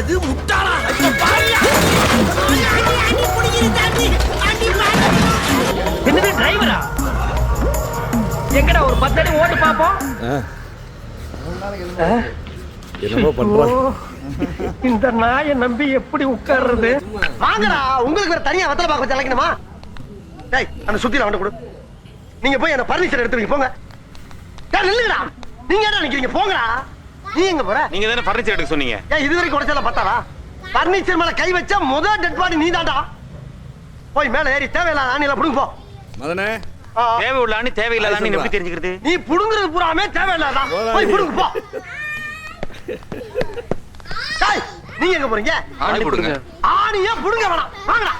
எது முட்டாளா? என்னது டிரைவரா? எங்கடா ஒரு 10 அடி ஓட்டு பாப்போம். என்னமோ பண்றா. இந்த நாயை நம்பி எப்படி உட்கார்றது? வாங்கடா, உங்களுக்கு வேற தனியா வெத்தலை பாக்க வச்சு அழைக்கணுமா? டேய், அந்த சுத்தில அவன்கிட்ட கொடு. நீங்க போய் என்ன பர்னிச்சர் எடுத்துவீங்க போங்க. டேய் நில்லுங்கடா. நீங்க என்ன நிக்கிறீங்க? போங்கடா. நீ எங்க போற? நீங்க தானே ஃபர்னிச்சர் எடுக்க சொன்னீங்க. ஏன் இதுவரைக்கும் உடைச்சல பத்தாரா? பர்னிச்சர் மேல கை வச்சா முதல் டெட் பாடி நீதான்டா. போய் மேல ஏறி தேவையில்லாத ஆணில புடுங்க போ. மதனே, தேவை உள்ள ஆணி தேவையில்லாத ஆணி எப்படி தெரிஞ்சுக்கிறது? நீ புடுங்குறது பூராமே தேவையில்லாதா. போய் புடுங்க போ. டேய், நீங்க எங்க போறீங்க? ஆணி போடுங்க. ஆணியே புடுங்க வேணாம். வாங்கடா.